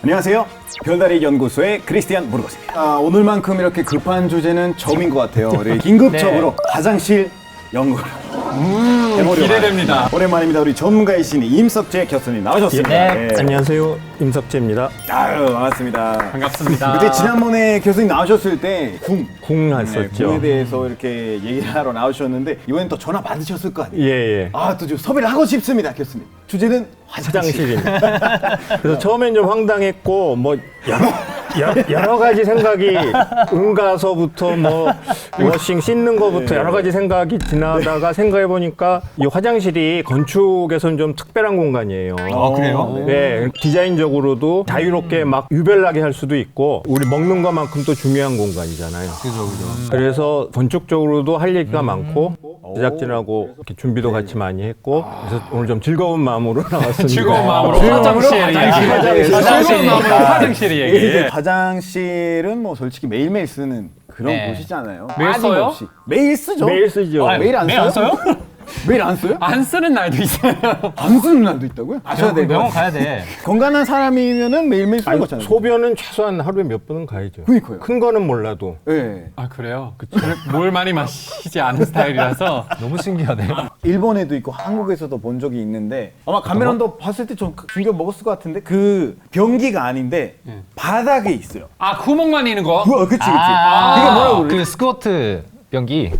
안녕하세요. 별다리 연구소의 크리스티안 무르고스입니다. 오늘만큼 이렇게 급한 주제는 처음인 것 같아요. 우리 긴급적으로 화장실 연구를 해보려고 기대됩니다. 합니다. 오랜만입니다. 우리 전문가이신 임석재 교수님 나오셨습니다. 네. 네. 안녕하세요. 임석재입니다. 아유, 반갑습니다. 반갑습니다. 그때 지난번에 교수님 나오셨을 때 궁 했었죠. 궁에 대해서 이렇게 얘기를 하러 나오셨는데 이번엔 또 전화 받으셨을 거 아니에요? 예. 또 좀 섭외를 하고 싶습니다, 교수님. 주제는 화장실. 화장실입니다. 그래서 처음엔 좀 황당했고 뭐 여러 가지 생각이 응가서부터 뭐 워싱 씻는 거부터 여러 가지 생각이 지나다가 생각해 보니까 이 화장실이 건축에서는 좀 특별한 공간이에요. 아, 그래요? 네, 디자인적으로도 자유롭게 막 유별나게 할 수도 있고 우리 먹는 것만큼 또 중요한 공간이잖아요. 그죠. 그래서 건축적으로도 할 얘기가 많고 제작진하고 이렇게 준비도 같이 많이 했고 그래서 오늘 좀 즐거운 마음으로 나왔습니다. 즐거운 마음으로 화장실 화장실 즐거운 마음으로 화장실 얘기. 화장실은 뭐 솔직히 매일매일 쓰는 그런 네. 곳이잖아요. 매일 써요? 빠짐없이. 매일 쓰죠. 매일 쓰죠. 매일 안 매일 써요? 안 써요? 매일 안 써요? 안 쓰는 날도 있어요. 안 쓰는 날도 있다고요? 아셔야 돼요. 병원 가야 돼. 건강한 사람이면은 매일매일 쓰는 아니, 거잖아요. 소변은 최소한 하루에 몇 번은 가야죠. 그러니까요. 큰 거는 몰라도. 네. 아, 그래요? 물 많이 마시지 않은 스타일이라서. 너무 신기하네. 일본에도 있고 한국에서도 본 적이 있는데 아마 카메론도 봤을 때 좀 충격 먹었을 것 같은데 그 변기가 아닌데 바닥에 있어요. 아, 구멍만 있는 거? 그치. 그게 아, 뭐라고 그래? 그 스쿼트 변기.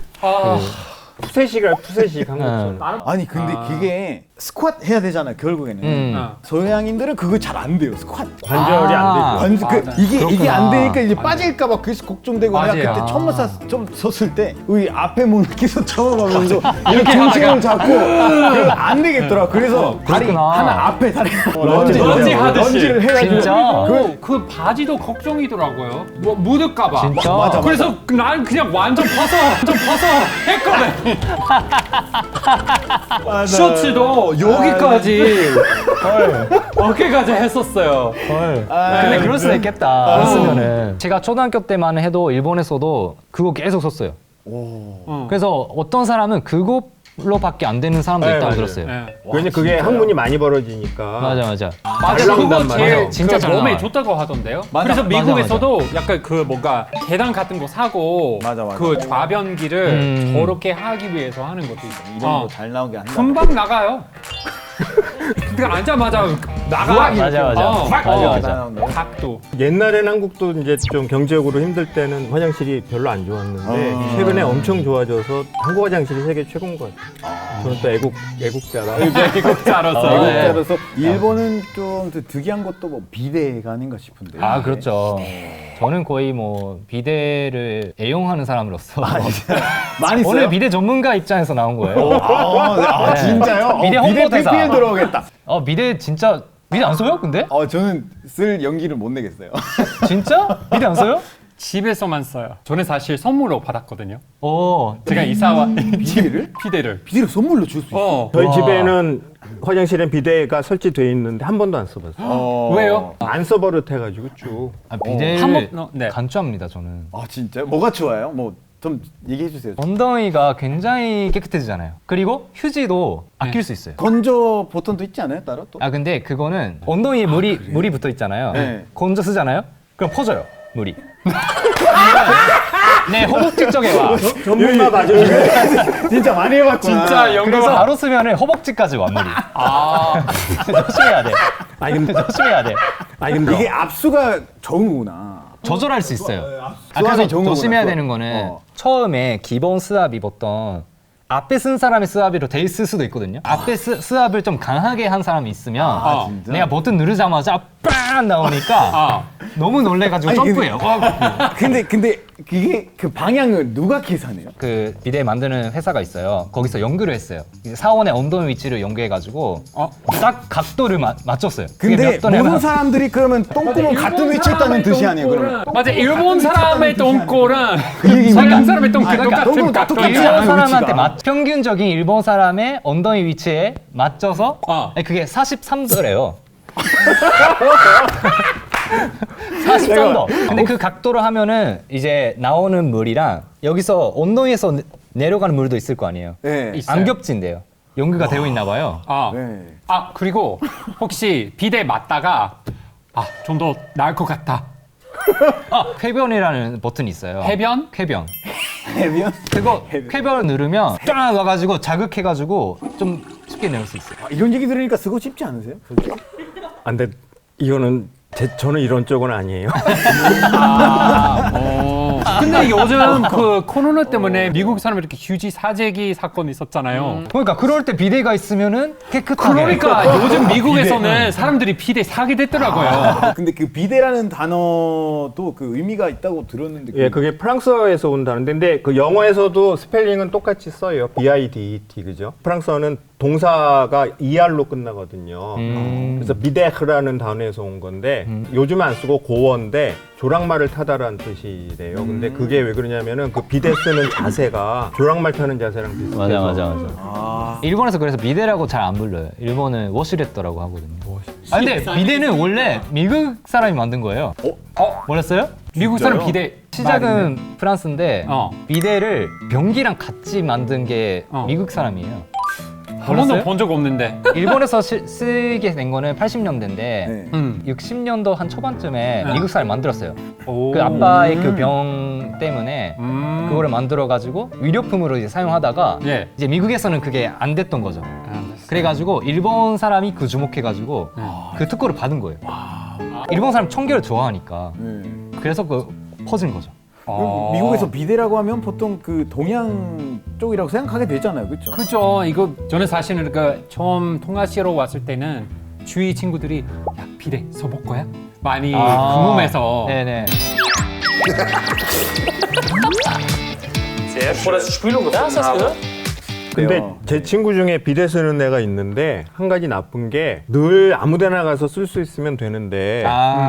푸세식을 푸세식 한 것처럼. 아니 근데 그게 스쿼트 해야 되잖아요 결국에는. 서양인들은 그거 잘 안 돼요 스쿼트. 관절이 아. 안 되죠. 이게 안 되니까 이제 빠질까봐 그래서 걱정되고 내가 맞아요. 그때 처음 섰을 때 우리 앞에 문 끼서 처음하면서 이렇게 중심을 잡고 그래서 안 되겠더라. 그래서 다리 그렇구나. 하나 앞에 다리 런지 하듯이. 런지를 해가지고 진짜? 그 바지도 걱정이더라고요. 뭐 묻을까봐. 진짜? 맞아. 그래서 난 그냥 완전 벗어 했거든. 셔츠도 여기까지 어깨까지 했었어요. 근데 그럴 수도 있겠다. 했으면은. 제가 초등학교 때만 해도 일본에서도 그거 계속 썼어요. 그래서 어떤 사람은 그걸로밖에 안 되는 사람도 네, 있다고 맞아요. 들었어요. 네. 왜냐 그게 항문이 많이 벌어지니까. 맞아. 맞아, 잘 그거 나온단 제일 말이에요. 진짜 잘 몸에 나와요. 좋다고 하던데요. 맞아, 그래서 맞아, 미국에서도 약간 그 뭔가 계단 같은 거 사고 맞아. 그 좌변기를 저렇게 하기 위해서 하는 것도 있어요. 이런 거 잘 나오게 한다. 금방 나가요. 그냥 앉자마자 나가. 맞아. 각도. 옛날엔 한국도 이제 좀 경제적으로 힘들 때는 화장실이 별로 안 좋았는데 최근에 엄청 좋아져서 한국 화장실이 세계 최고인 것 같아요. 저는 또 애국자라. 미국자로서. 외국자로서 일본은 좀 더 특이한 것도 뭐 비대가 아닌가 싶은데. 아, 그렇죠. 저는 거의 뭐 비데를 애용하는 사람으로서 많이 써요? 오늘 비데 전문가 입장에서 나온 거예요. 네. 진짜요? 비대 홍보대사. PPL 들어오겠다. 비데 진짜 비데 안 써요? 근데? 저는 쓸 용기를 못 내겠어요. 진짜? 비데 안 써요? 집에서만 써요. 저는 사실 선물로 받았거든요. 네. 제가 이사와 비대를? 피대를. 비대를 선물로 줄 수 있어. 저희 집에는 화장실엔 비데가 설치돼 있는데 한 번도 안 써봤어요. 왜요? 안 써버릇해가지고 쭉. 비데를 한 번, 네. 간주합니다, 저는. 진짜요? 뭐가 좋아요? 뭐 좀 얘기해 주세요. 엉덩이가 굉장히 깨끗해지잖아요. 그리고 휴지도 아낄 수 있어요. 건조 보통도 있지 않아요? 따로 또? 근데 그거는 엉덩이에 물이 붙어 있잖아요. 네. 건져 쓰잖아요. 그럼 퍼져요, 물이. 네, 허벅지 쪽에 와. 전문가 맞아요. 진짜 많이 해봤구나. 진짜 그래서 영어가 바로 쓰면은 허벅지까지 와, 물이. 조심해야 돼. 아니 근데 조심해야 돼. 이게 압수가 좋은 거구나. 조절할 수 있어요. 수압이 그래서 좋은 조심해야 거구나, 되는 수압. 거는 처음에 기본 스압이 보통 앞에 쓴 사람의 스압으로 돼 있을 수도 있거든요. 앞에 스압을 좀 강하게 한 사람이 있으면 진짜? 내가 버튼 누르자마자 빵 나오니까 너무 놀래가지고 점프해요. 근데 그게 그 방향을 누가 계산해요? 그 비데 만드는 회사가 있어요. 거기서 연구를 했어요. 이제 사원의 엉덩이 위치를 연구해가지고 딱 각도를 맞췄어요. 그게 근데 몇 ton에나- 모든 사람들이 그러면 똥구멍 같은 위치에 있다는 뜻이 아니에요, 그러면? 맞아, 일본 사람의 똥꼬는 얘기입니다. 서양 사람의 똥꼬 그러니까 똥꼬는 다 똑같은 똑같지 각도. 않아요, 일본 사람한테 위치가. 평균적인 일본 사람의 엉덩이 위치에 맞춰서 그게 43도래요. 43도. 근데 그 각도로 하면은 이제 나오는 물이랑 여기서 엉덩이에서 내려가는 물도 있을 거 아니에요. 네. 있어요. 안 겹친대요. 연구가 되어 있나 봐요. 네. 그리고 혹시 비데 맞다가 아, 좀 더 나을 것 같다. 쾌변이라는 버튼이 있어요. 해변? 쾌변. 해변? 그거 쾌변을 누르면 쫙 와가지고 자극해가지고 좀 쉽게 내릴 수 있어요. 이런 얘기 들으니까 쓰고 싶지 않으세요? 솔직히? 안 돼. 이거는 저는 이런 쪽은 아니에요. 근데 요즘 그 코로나 때문에 미국 사람 이렇게 휴지 사재기 사건 있었잖아요. 그러니까 그럴 때 비데가 있으면은 깨끗하게. 그러니까 요즘 미국에서는 사람들이 비데 사게 됐더라고요. 근데 그 비데라는 단어도 그 의미가 있다고 들었는데 예, 그게 프랑스어에서 온다는데, 근데 그 영어에서도 스펠링은 똑같이 써요. BIDET, 그죠? 프랑스어는 동사가 ER로 끝나거든요. 그래서 비데흐라는 단어에서 온 건데, 요즘 안 쓰고 고어인데 조랑말을 타다라는 뜻이래요. 근데 그게 왜 그러냐면은 그 비데 쓰는 자세가 조랑말 타는 자세랑 비슷해서. 맞아. 일본에서 그래서 비데라고 잘 안 불러요. 일본은 워시레터라고 하거든요. 근데 비데는 원래 미국 사람이 만든 거예요. 몰랐어요? 미국 사람 비데 시작은 프랑스인데 어. 비데를 변기랑 같이 만든 게 미국 사람이에요. 한 번도 본 적 없는데. 일본에서 쓰게 된 거는 80년대인데 네. 60년도 한 초반쯤에 네. 미국 사람이 만들었어요. 오. 그 아빠의 그 병 때문에 음. 그거를 만들어 가지고 의료품으로 이제 사용하다가 예. 이제 미국에서는 그게 안 됐던 거죠. 그래가지고 일본 사람이 그 주목해가지고 그 특허를 받은 거예요. 일본 사람 청결을 좋아하니까 네. 그래서 그 퍼진 거죠. 그럼 미국에서 비데라고 하면 보통 그 동양 쪽이라고 생각하게 되잖아요, 그렇죠? 그죠. 이거 저는 사실은 그 처음 통화시로 왔을 때는 주위 친구들이 야 비데 써볼 거야? 많이 궁금해서. 네네. 근데 제 친구 중에 비데 쓰는 애가 있는데 한 가지 나쁜 게 늘 아무데나 가서 쓸 수 있으면 되는데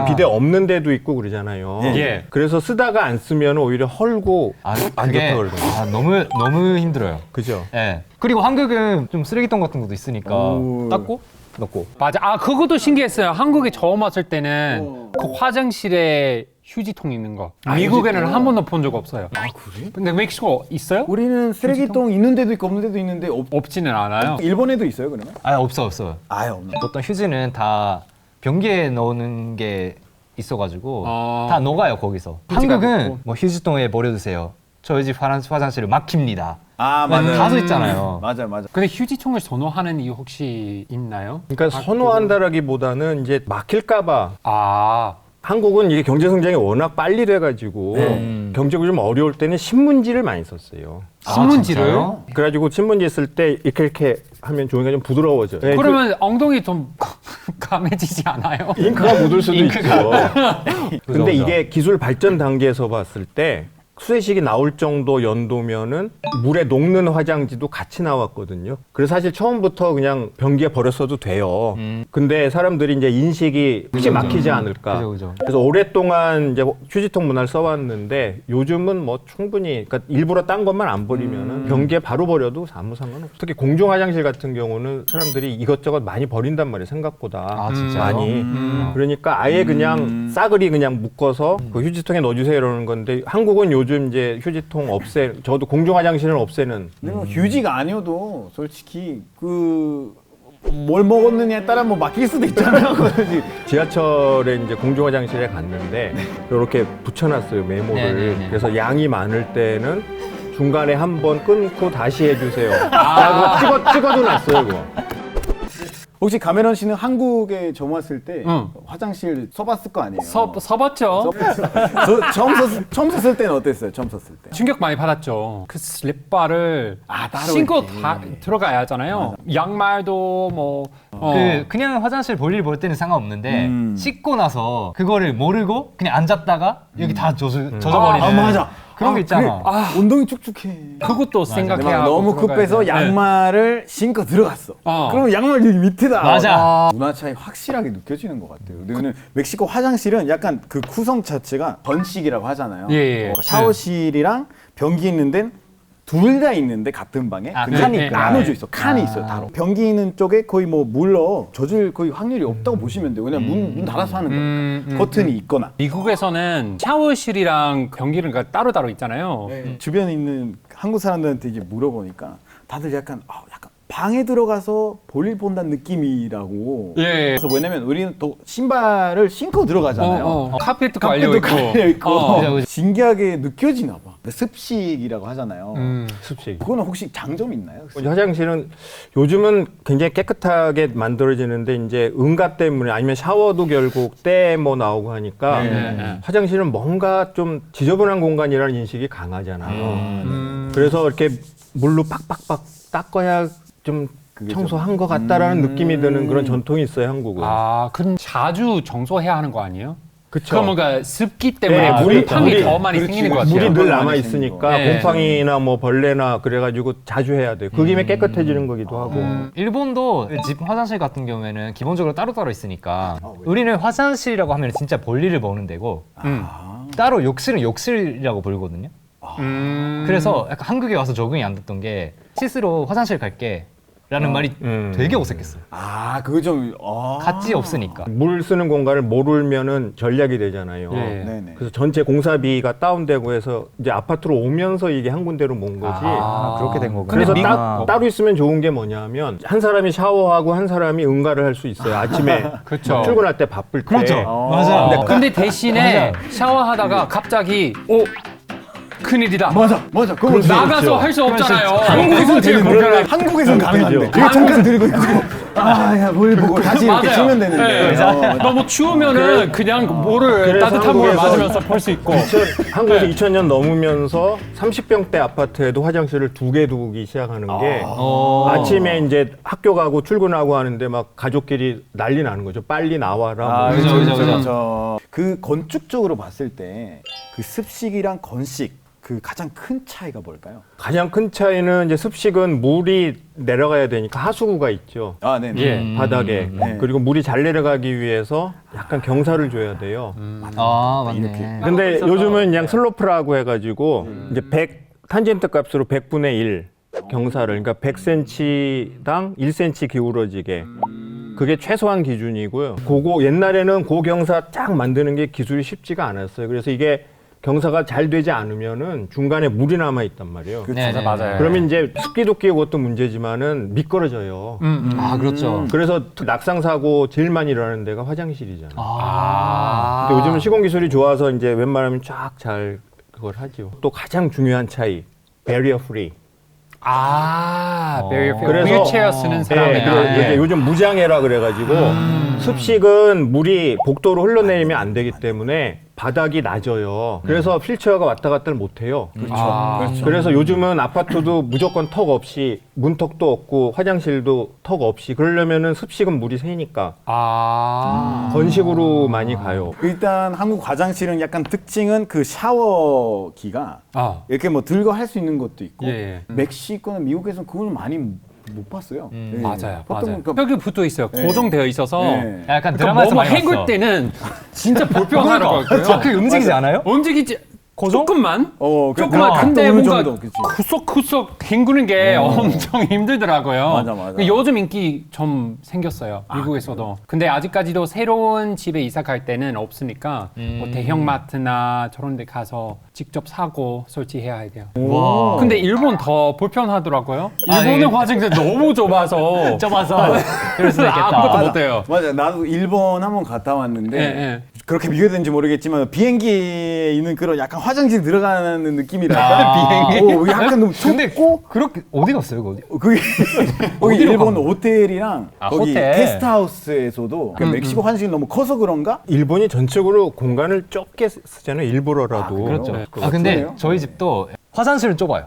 비데 없는 데도 있고 그러잖아요. 예. 그래서 쓰다가 안 쓰면 오히려 헐고 안 그게 좋다 그러더라고요. 너무 힘들어요. 그죠? 예. 그리고 한국은 좀 쓰레기통 같은 것도 있으니까 오. 닦고 넣고. 맞아. 아 그것도 신기했어요. 한국에 처음 왔을 때는 그 화장실에 휴지통 있는 거. 미국에는 한 번도 본 적 없어요. 아, 그래? 근데 멕시코 있어요? 우리는 쓰레기통 있는 데도 있고 없는 데도 있는데 없지는 않아요. 일본에도 있어요, 그러면? 없어요. 아예 없나? 보통 휴지는 다 변기에 넣는 게 있어가지고 아. 다 녹아요 거기서. 휴지가 한국은 녹고. 뭐 휴지통에 버려두세요. 저희 집 화장실을 막힙니다. 아, 가수 있잖아요. 맞아. 근데 휴지통을 선호하는 이유 혹시 있나요? 그러니까 선호한다라기보다는 이제 막힐까봐. 아 한국은 이게 경제 성장이 워낙 빨리 돼가지고 경제가 좀 어려울 때는 신문지를 많이 썼어요. 신문지를? 진짜요? 그래가지고 신문지 쓸 때 이렇게 하면 종이가 좀 부드러워져요. 네, 그러면 엉덩이 좀 감해지지 않아요? 잉크가 묻을 수도 있죠. 근데 그죠. 이게 기술 발전 단계에서 봤을 때 수세식이 나올 정도 연도면은 물에 녹는 화장지도 같이 나왔거든요. 그래서 사실 처음부터 그냥 변기에 버렸어도 돼요. 근데 사람들이 이제 인식이 혹시 막히지 않을까. 그죠. 그래서 오랫동안 이제 휴지통 문화를 써왔는데 요즘은 뭐 충분히 그러니까 일부러 딴 것만 안 버리면은 변기에 바로 버려도 아무 상관없어요. 특히 공중 화장실 같은 경우는 사람들이 이것저것 많이 버린단 말이에요. 생각보다 아, 진짜요? 많이. 그러니까 아예 그냥 싸그리 그냥 묶어서 그 휴지통에 넣어주세요 이러는 건데 한국은 요즘 이제 휴지통 저도 공중 화장실은 없애는. 근데 뭐 휴지가 아니어도 솔직히 그 뭘 먹었느냐에 따라 뭐 막힐 수도 있잖아요. 지하철에 이제 공중 화장실에 갔는데 이렇게 붙여놨어요 메모를. 네네네. 그래서 양이 많을 때는 중간에 한 번 끊고 다시 해주세요. 라고 찍어도 놨어요 그거. 혹시 가메론 씨는 한국에 처음 왔을 때 응. 화장실 써봤을 거 아니에요? 써봤죠. 처음 썼을 때는 어땠어요? 처음 썼을 때? 충격 많이 받았죠. 그 슬립바를 따로 신고 이렇게. 다 들어가야 하잖아요. 양말도 뭐 그냥 화장실 볼일 볼 때는 상관없는데 씻고 나서 그거를 모르고 그냥 앉았다가 여기 다 젖어버리는. 아, 맞아. 그런 게 있잖아. 운동이 축축해. 그것도 생각해야 하고 너무 들어가야 급해서 돼. 양말을 신고 들어갔어. 어. 그러면 양말 여기 밑에다. 맞아. 문화 차이 확실하게 느껴지는 것 같아요. 근데 멕시코 화장실은 약간 그 구성 자체가 번식이라고 하잖아요. 예. 샤워실이랑 변기 있는 데는 둘 다 있는데 같은 방에 근데 칸이 있구나. 나눠져 있어. 칸이 있어요. 따로. 변기 있는 쪽에 거의 뭐 물로 젖을 거의 확률이 없다고 보시면 돼요. 그냥 문 닫아서 하는 거니까. 커튼이 있거나. 미국에서는 샤워실이랑 변기를 따로 있잖아요. 주변에 있는 한국 사람들한테 이제 물어보니까 다들 약간 방에 들어가서 볼일 본다는 느낌이라고. 예. 그래서 뭐냐면 우리는 또 신발을 신고 들어가잖아요. 카펫도 깔려 있고. 깔려 있고. 그죠, 그죠. 신기하게 느껴지나 봐. 습식이라고 하잖아요. 습식. 그거는 혹시 장점이 있나요? 화장실은 요즘은 굉장히 깨끗하게 만들어지는데 이제 응가 때문에 아니면 샤워도 결국 때 뭐 나오고 하니까 네. 화장실은 뭔가 좀 지저분한 공간이라는 인식이 강하잖아요. 그래서 이렇게 물로 빡빡빡 닦아야 좀 청소한 것 같다라는 느낌이 드는 그런 전통이 있어요, 한국은. 아, 그럼 자주 청소해야 하는 거 아니에요? 그쵸. 그럼 뭔가 습기 때문에 네, 곰팡이 더 많이 그렇지, 생기는 것 그렇지. 같아요. 물이 늘 많이 남아 생기는 있으니까 거. 네. 곰팡이나 뭐 벌레나 그래가지고 자주 해야 돼요. 그 김에 깨끗해지는 거기도 하고. 일본도 집 화장실 같은 경우에는 기본적으로 따로따로 있으니까 우리는 화장실이라고 하면 진짜 볼일을 보는 데고 따로 욕실은 욕실이라고 부르거든요. 그래서 약간 한국에 와서 적응이 안 됐던 게 실수로 화장실 갈게 라는 말이 되게 어색했어요. 아, 그거 좀. 같이 없으니까. 물 쓰는 공간을 모르면은 전략이 되잖아요. 예. 네네. 그래서 전체 공사비가 다운되고 해서 이제 아파트로 오면서 이게 한 군데로 모은 거지. 그렇게 된 거구나. 그래서 근데 따로 있으면 좋은 게 뭐냐면 한 사람이 샤워하고 한 사람이 응가를 할 수 있어요. 아침에 그렇죠. 출근할 때 바쁠 때. 그렇죠. 맞아요. 근데 대신에 샤워하다가 갑자기 큰일이다. 맞아. 그거 나가서 할 수 없잖아요. 한국에서는 되는데. 그러네. 한국에서는 가능한데. 그죠. 이거 잠깐 들고 있고. 야, 뭘 보고 다시 이렇게 맞아요. 치면 되는데. 네. 너무 추우면은 그냥 물을 그래서 따뜻한 물을 한국에서 맞으면서 볼 수 있고. 한국에서 2000년 넘으면서 30평대 아파트에도 화장실을 2개 두기 시작하는 게 아침에 이제 학교 가고 출근하고 하는데 막 가족끼리 난리 나는 거죠. 빨리 나와라. 뭐. 그죠. 그 건축적으로 봤을 때 그 습식이랑 건식 그 가장 큰 차이가 뭘까요? 가장 큰 차이는 이제 습식은 물이 내려가야 되니까 하수구가 있죠. 아, 네네. 예. 바닥에. 네. 그리고 물이 잘 내려가기 위해서 약간 경사를 줘야 돼요. 아, 맞네. 근데 요즘은 그냥 슬로프라고 해가지고 이제 100 탄젠트 값으로 100분의 1 경사를 그러니까 100cm당 1cm 기울어지게 그게 최소한 기준이고요. 그거 옛날에는 고경사 쫙 만드는 게 기술이 쉽지가 않았어요. 그래서 이게 경사가 잘 되지 않으면은 중간에 물이 남아 있단 말이에요. 네, 네, 맞아요. 그러면 이제 습기도 끼고 그것도 문제지만은 미끄러져요. 아, 그렇죠. 그래서 낙상 사고 제일 많이 일어나는 데가 화장실이잖아요. 아. 근데 요즘은 시공 기술이 좋아서 이제 웬만하면 쫙 잘 그걸 하죠. 또 가장 중요한 차이, barrier free. 그래서 휠체어 쓰는 사람이 이제 요즘 무장애라 그래가지고 습식은 물이 복도로 흘러내리면 안 되기 때문에 바닥이 낮아요. 그래서 휠체어가 왔다 갔다를 못 해요. 그렇죠. 그래서 요즘은 아파트도 무조건 턱 없이 문턱도 없고 화장실도 턱 없이 그러려면은 습식은 물이 새니까 건식으로 많이 가요. 일단 한국 화장실은 약간 특징은 그 샤워기가 이렇게 뭐 들고 할 수 있는 것도 있고 예. 멕시코나 미국에서는 그걸 많이 못 봤어요. 예. 맞아요. 보통 벽이 붙어 있어요. 고정되어 있어서. 네. 약간 그러니까 드라마에서 뭐뭐 많이 헹굴 봤어. 때는 진짜 불편하더라고요. 그게 움직이지 않아요? 움직이지 조금만. 조금만. 그 근데 어느 뭔가 정도, 그치. 구석구석 헹구는 게 엄청 힘들더라고요. 맞아. 요즘 인기 좀 생겼어요. 미국에서도. 근데 아직까지도 새로운 집에 이사 갈 때는 없으니까 뭐 대형마트나 저런 데 가서 직접 사고 설치해야 돼요. 와. 근데 일본 더 불편하더라고요. 일본의 예. 화장실 너무 좁아서 좁아서 그럴 수도 있겠다. 아무것도 못해요. 맞아. 나도 일본 한번 갔다 왔는데 예. 그렇게 비교되는지 모르겠지만 비행기에 있는 그런 약간 화장실 들어가는 느낌이랄까? 비행기? 약간 너무 좁고 그렇게 어디 갔어요, 거기? 그게 거기 일본 호텔이랑 거기 호텔. 게스트하우스에서도 그 멕시코 화장실이 너무 커서 그런가? 일본이 전적으로 공간을 좁게 쓰잖아요. 일부러라도. 그렇죠. 네. 근데 그러네요. 저희 집도 화장실은 좁아요.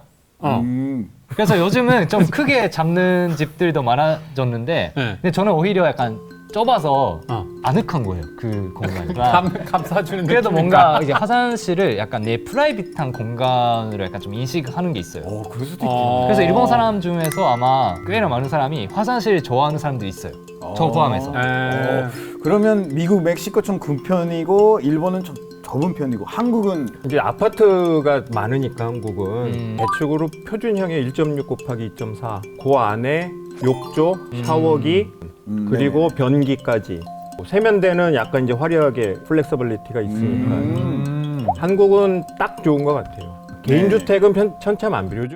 그래서 요즘은 좀 크게 잡는 집들도 많아졌는데 네. 근데 저는 오히려 약간 좁아서 아늑한 거예요, 그 공간이. 감싸주는 그래도 느낌인가? 뭔가 이제 화장실을 약간 내 프라이빗한 공간으로 약간 좀 인식하는 게 있어요. 그럴 수도 있겠네. 그래서 일본 사람 중에서 아마 꽤나 많은 사람이 화장실 좋아하는 사람들이 있어요. 저 포함해서. 그러면 미국, 멕시코 좀 큰 편이고 일본은 좀 좁은 편이고 한국은 이제 아파트가 많으니까 한국은 대충으로 표준형의 1.6 곱하기 2.4. 그 안에 욕조, 샤워기, 그리고 변기까지. 세면대는 약간 이제 화려하게 플렉서빌리티가 있으니까 한국은 딱 좋은 것 같아요. 개인주택은 천차만별.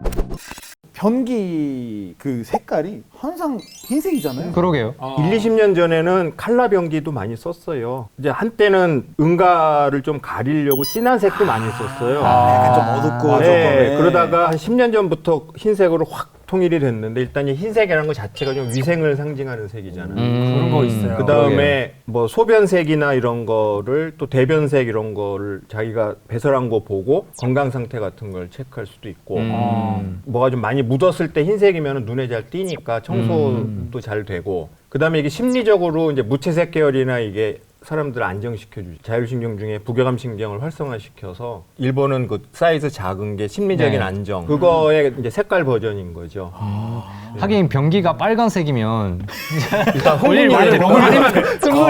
변기 그 색깔이 항상 흰색이잖아요. 그러게요. 1, 20년 전에는 칼라 변기도 많이 썼어요. 이제 한때는 응가를 좀 가리려고 진한 색도 많이 썼어요. 약간 좀 어둡고 네, 조금. 그러다가 한 10년 전부터 흰색으로 확 통일이 됐는데 일단 이 흰색이라는 것 자체가 좀 위생을 상징하는 색이잖아요. 그런 거 있어요. 그 다음에 뭐 소변색이나 이런 거를 또 대변색 이런 거를 자기가 배설한 거 보고 건강 상태 같은 걸 체크할 수도 있고 뭐가 좀 많이 묻었을 때 흰색이면 눈에 잘 띄니까 청소도 잘 되고 그 다음에 이게 심리적으로 이제 무채색 계열이나 이게 사람들을 안정시켜주죠. 자율신경 중에 부교감 신경을 활성화시켜서 일본은 그 사이즈 작은 게 심리적인 네. 안정 그거의 이제 색깔 버전인 거죠. 하긴 변기가 빨간색이면 일단 볼일 많이 흥분이 너무 아니면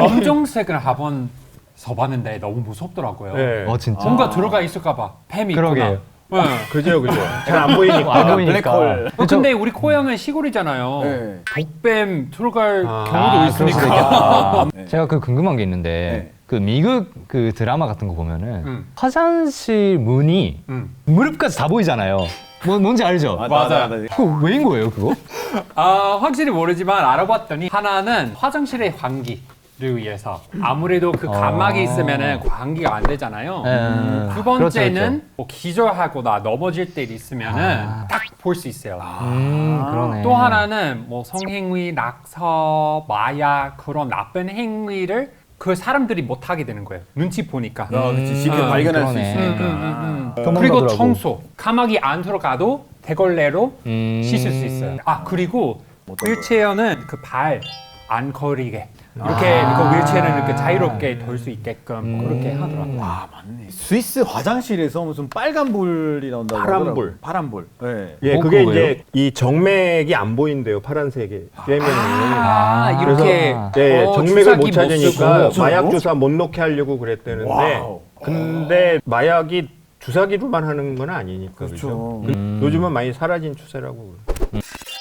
검정색을 한번 써봤는데 너무 무섭더라고요. 네. 진짜? 뭔가 들어가 있을까봐 뱀이 그러게요. 있구나. 네. 그죠. 잘 안 보이니까. 안 보이니까. 블랙홀. 근데 우리 고향은 시골이잖아요. 네. 독뱀 들어갈 경우도 그럴 수도 있으니까. 제가 그 궁금한 게 있는데 네. 그 미국 그 드라마 같은 거 보면은 음. 화장실 문이 무릎까지 다 보이잖아요. 뭔지 알죠? 맞아요. 그거 왜인 거예요, 그거? 확실히 모르지만 알아봤더니 하나는 화장실의 환기를 위해서 아무래도 그 감막이 있으면은 환기가 안 되잖아요. 두 번째는 그렇죠. 뭐 기절하거나 넘어질 때 있으면은 딱 볼 수 있어요. 그러네. 또 하나는 뭐 성행위, 낙서, 마약 그런 나쁜 행위를 그 사람들이 못 하게 되는 거예요. 눈치 보니까. 그렇지. 쉽게 발견할 수 그러네. 있으니까. 그리고 도망가더라고. 청소. 감막이 안 들어가도 대걸레로 씻을 수 있어요. 그리고 휠체어는 그 발 안 거리게 이렇게 그 휠체어는 이렇게 자유롭게 돌 수 있게끔 그렇게 하더라고요. 아 맞네. 스위스 화장실에서 무슨 빨간 불이 나온다고 파란 하더라고요. 불. 파란 불. 네. 예, 어, 그게 그거예요? 이제 이 정맥이 안 보인대요. 파란색에 꿰면이. 이렇게 예, 정맥을 주사기 못 찾으니까 쓰고. 마약 주사 못 놓게 하려고 그랬대는데 와우. 근데 마약이 주사기로만 하는 건 아니니까 그렇죠. 그렇죠. 요즘은 많이 사라진 추세라고.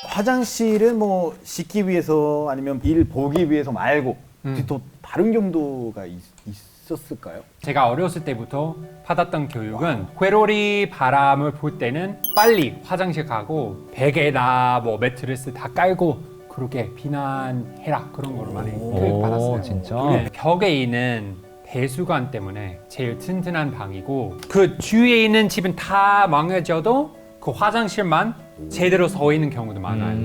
화장실은 뭐 씻기 위해서 아니면 일 보기 위해서 말고 혹시 또 다른 용도가 있었을까요? 제가 어렸을 때부터 받았던 교육은 회로리 바람을 볼 때는 빨리 화장실 가고 베개나 뭐 매트리스 다 깔고 그렇게避難해라 그런 거를 많이 교육 받았어요. 진짜? 네, 벽에 있는 배수관 때문에 제일 튼튼한 방이고 그 주위에 있는 집은 다 망해져도 그 화장실만 제대로 서 있는 경우도 많아요.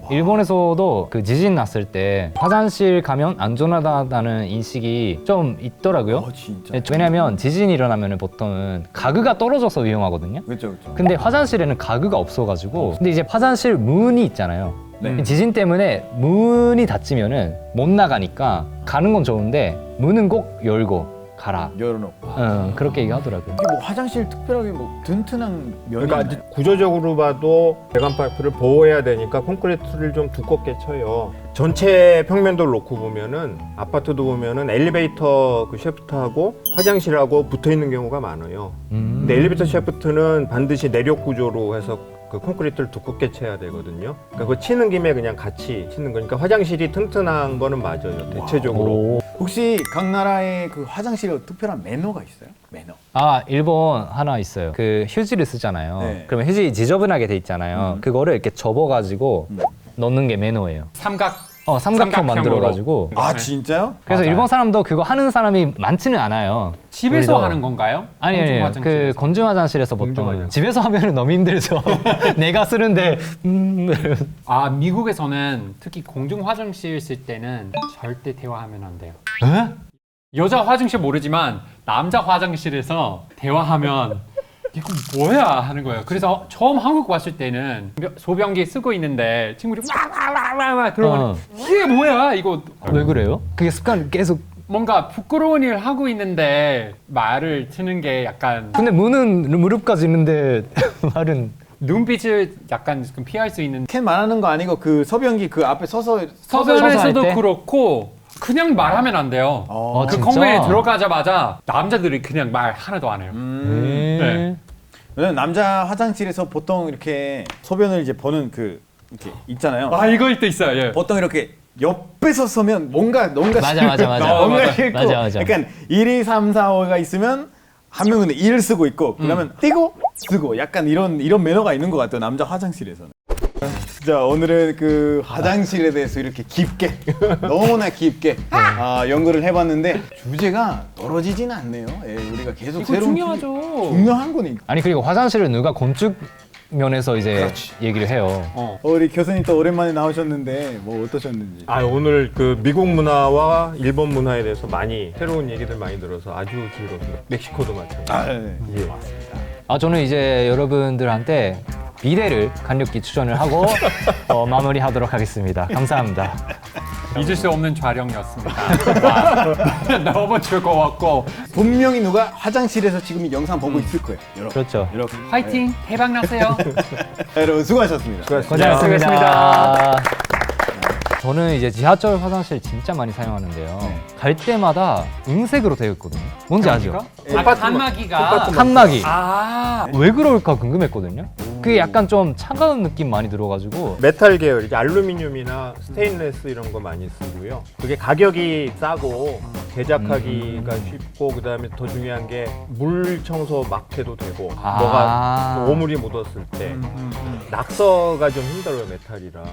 일본에서도 그 지진 났을 때 화장실 가면 안전하다는 인식이 좀 있더라고요. 진짜. 네, 왜냐면 지진이 일어나면 보통은 가구가 떨어져서 위험하거든요. 그렇죠, 그렇죠. 근데 화장실에는 가구가 없어가지고 근데 이제 화장실 문이 있잖아요. 네. 지진 때문에 문이 닫히면은 못 나가니까 가는 건 좋은데 문은 꼭 열고 가라. 열어놓고. 그렇게 얘기하더라고요. 이게 뭐 화장실 특별하게 뭐 튼튼한 면이 그러니까 있나요? 구조적으로 봐도 배관 파이프를 보호해야 되니까 콘크리트를 좀 두껍게 쳐요. 전체 평면도를 놓고 보면은 아파트도 보면은 엘리베이터 그 샤프트하고 화장실하고 붙어 있는 경우가 많아요. 근데 엘리베이터 샤프트는 반드시 내력 구조로 해서 그 콘크리트를 두껍게 쳐야 되거든요. 그러니까 그거 치는 김에 그냥 같이 치는 거니까 화장실이 튼튼한 거는 맞아요. 대체적으로. 오. 혹시 각 나라의 그 화장실에 특별한 매너가 있어요? 매너. 일본 하나 있어요. 그 휴지를 쓰잖아요. 네. 그러면 휴지 지저분하게 돼 있잖아요. 그거를 이렇게 접어가지고 넣는 게 매너예요. 삼각형 삼각형으로. 만들어가지고. 아 진짜요? 그래서 맞아요. 일본 사람도 그거 하는 사람이 많지는 않아요. 집에서 우리도. 하는 건가요? 아니 공중 그 화장실에서? 건중 화장실에서 보통 집에서 하면은 너무 힘들죠. 내가 쓰는데 미국에서는 특히 공중 화장실 쓸 때는 절대 대화하면 안 돼요. 여자 화장실 모르지만 남자 화장실에서 대화하면 이거 뭐야 하는 거예요. 그래서 처음 한국 왔을 때는 소변기 쓰고 있는데 친구들이 막 들어가는 이게 뭐야 이거 왜 그래요? 그게 습관 계속. 뭔가 부끄러운 일 하고 있는데 말을 트는 게 약간 근데 문은 무릎까지 있는데 말은 눈빛을 약간 좀 피할 수 있는 캔 말하는 거 아니고 그 서변기 그 앞에 서서 서서 할 서변에서도 때? 그렇고 그냥 말하면 안 돼요. 그 진짜? 건물에 들어가자마자 남자들이 그냥 말 하나도 안 해요. 네. 왜냐면 남자 화장실에서 보통 이렇게 소변을 이제 보는 그 이렇게 있잖아요. 이거 또 있어요. 예. 보통 이렇게 옆에서 서면 뭔가 맞아. 뭔가 맞아. 싫고 맞아. 약간 1, 2, 3, 4, 5가 있으면 한 명은 이를 쓰고 있고 그러면 띄고 쓰고 약간 이런 매너가 있는 것 같아요. 남자 화장실에서는. 자, 오늘은 그 화장실에 대해서 이렇게 깊게 너무나 깊게 연구를 해봤는데 주제가 떨어지지는 않네요. 예, 우리가 계속 이거 새로운 중요하죠. 중요한 거니까. 아니 그리고 화장실을 누가 건축 면에서 이제 얘기를 해요. 우리 교수님 또 오랜만에 나오셨는데 뭐 어떠셨는지. 오늘 그 미국 문화와 일본 문화에 대해서 많이 새로운 얘기들 많이 들어서 아주 즐거웠습니다. 멕시코도 마찬가지. 네. 예. 저는 이제 여러분들한테 비데를 간략히 추천을 하고 마무리하도록 하겠습니다. 감사합니다. 잊을 수 없는 촬영이었습니다. 와, 너무 즐거웠고 분명히 누가 화장실에서 지금 이 영상 보고 있을 거예요. 여러분. 그렇죠. 이렇게. 화이팅! 대박 나세요. 여러분 수고하셨습니다. 고생하셨습니다. 저는 이제 지하철 화장실 진짜 많이 사용하는데요. 갈 때마다 은색으로 되어 있거든요. 뭔지 아죠? 아까 칸막이가 칸막이. 아 왜 그럴까 궁금했거든요. 그게 약간 좀 차가운 느낌 많이 들어가지고 메탈 계열, 이제 알루미늄이나 스테인레스 이런 거 많이 쓰고요. 그게 가격이 싸고 제작하기가 쉽고 그다음에 더 중요한 게 물 청소 막 해도 되고 아. 뭐가 오물이 묻었을 때 낙서가 좀 힘들어요, 메탈이라.